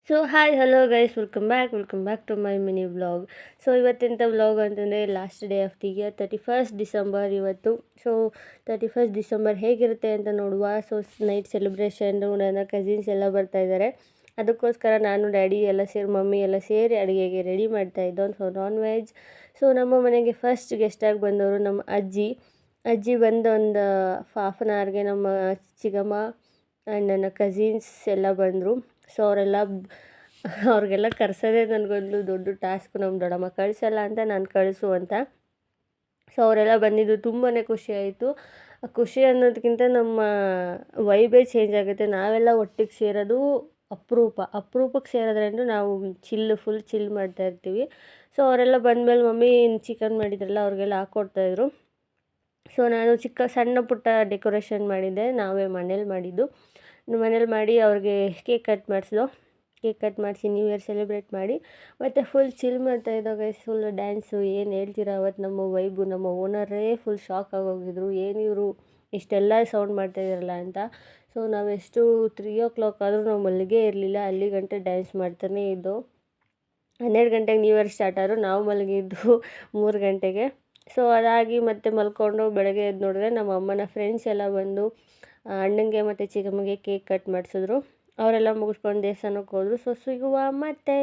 So hi hello guys, welcome back to my mini vlog. So ಇವತ್ತಿಂಥ vlog ಅಂತಂದರೆ last day of the year 31st December ಇವತ್ತು. So 31st December ಹೇಗಿರುತ್ತೆ ಅಂತ ನೋಡುವ. So night ಸೆಲೆಬ್ರೇಷನ್ನು, ನನ್ನ cousins ಎಲ್ಲ ಬರ್ತಾಯಿದ್ದಾರೆ. ಅದಕ್ಕೋಸ್ಕರ ನಾನು ಡ್ಯಾಡಿ ಎಲ್ಲ ಸೇರಿ, ಮಮ್ಮಿ ಎಲ್ಲ ಸೇರಿ ಅಡುಗೆಗೆ ರೆಡಿ ಮಾಡ್ತಾಯಿದ್ದೋ. So non veg. ಸೊ ನಮ್ಮ ಮನೆಗೆ ಫಸ್ಟ್ ಗೆಸ್ಟಾಗಿ ಬಂದವರು ನಮ್ಮ ಅಜ್ಜಿ ಬಂದು ಒಂದು ಹಾಫ್ ಆನ್ ಅವರ್ಗೆ ನಮ್ಮ ಚಿಕ್ಕಮ್ಮ ಆ್ಯಂಡ್ ನನ್ನ ಕಸಿನ್ಸ್ ಎಲ್ಲ ಬಂದರು. ಸೊ ಅವ್ರಿಗೆಲ್ಲ ಕರೆಸೋದೇ ನನಗೊಂದು ದೊಡ್ಡ ಟಾಸ್ಕ್. ನಮ್ಮ ದೊಡ್ಡಮ್ಮ ಕಳಿಸಲ್ಲ ಅಂತ ನಾನು ಕಳಿಸು ಅಂತ. ಸೊ ಅವರೆಲ್ಲ ಬಂದಿದ್ದು ತುಂಬಾ ಖುಷಿ ಆಯಿತು. ಖುಷಿ ಅನ್ನೋದಕ್ಕಿಂತ ನಮ್ಮ ವೈಬೇ ಚೇಂಜ್ ಆಗುತ್ತೆ. ನಾವೆಲ್ಲ ಒಟ್ಟಿಗೆ ಸೇರೋದು ಅಪರೂಪಕ್ಕೆ ಸೇರೋದ್ರಿಂದ ನಾವು ಫುಲ್ ಚಿಲ್ ಮಾಡ್ತಾಯಿರ್ತೀವಿ. ಸೊ ಅವರೆಲ್ಲ ಬಂದಮೇಲೆ ಮಮ್ಮಿ ಚಿಕನ್ ಮಾಡಿದ್ರಲ್ಲ ಅವ್ರಿಗೆಲ್ಲ ಹಾಕ್ಕೊಡ್ತಾಯಿದ್ರು. ಸೊ ನಾನು ಸಣ್ಣ ಪುಟ್ಟ ಡೆಕೋರೇಷನ್ ಮಾಡಿದ್ದೆ, ನಾವೇ ಮನೇಲಿ ಮಾಡಿದ್ದು. ಮನೇಲಿ ಮಾಡಿ ಅವ್ರಿಗೆ ಕೇಕ್ ಕಟ್ ಮಾಡಿಸಿ ನ್ಯೂ ಇಯರ್ ಸೆಲೆಬ್ರೇಟ್ ಮಾಡಿ ಮತ್ತು ಫುಲ್ ಚಿಲ್ ಮಾಡ್ತಾಯಿದ್ದೋ ಗೈಸ್. ಫುಲ್ ಡ್ಯಾನ್ಸು, ಏನು ಹೇಳ್ತೀರಾ, ಅವತ್ತು ನಮ್ಮ ವೈಬು, ನಮ್ಮ ಓನರೇ ಫುಲ್ ಶಾಕ್ ಆಗೋಗಿದ್ರು, ಏನಿವರು ಇಷ್ಟೆಲ್ಲ ಸೌಂಡ್ ಮಾಡ್ತಾಯಿದ್ದಾರಲ್ಲ ಅಂತ. ಸೊ ನಾವೆಷ್ಟು 3 o'clock ಆದರೂ ನಾವು ಮಲ್ಲಿಗೆ ಇರಲಿಲ್ಲ, ಅಲ್ಲಿ ಗಂಟೆ ಡ್ಯಾನ್ಸ್ ಮಾಡ್ತಾನೇ ಇದ್ದೋ. 12 ಗಂಟೆಗೆ ನ್ಯೂ ಇಯರ್ ಸ್ಟಾರ್ಟ್ ಆದರೂ ನಾವು ಮಲಗಿದ್ದು 3 ಗಂಟೆಗೆ. ಸೊ ಅದಾಗಿ ಮತ್ತೆ ಮಲ್ಕೊಂಡು ಬೆಳಗ್ಗೆ ಎದ್ದು ನೋಡಿದ್ರೆ ನಮ್ಮ ಅಮ್ಮನ ಫ್ರೆಂಡ್ಸ್ ಎಲ್ಲ ಬಂದು ಅಣ್ಣಂಗೆ ಮತ್ತು ಚಿಕ್ಕಮ್ಮಗೆ ಕೇಕ್ ಕಟ್ ಮಾಡಿಸಿದ್ರು. ಅವರೆಲ್ಲ ಮುಗಿಸ್ಕೊಂಡು ದೇವಸ್ಥಾನಕ್ಕೆ ಹೋದರು. ಸೊ ಸಿಗುವ ಮತ್ತೆ.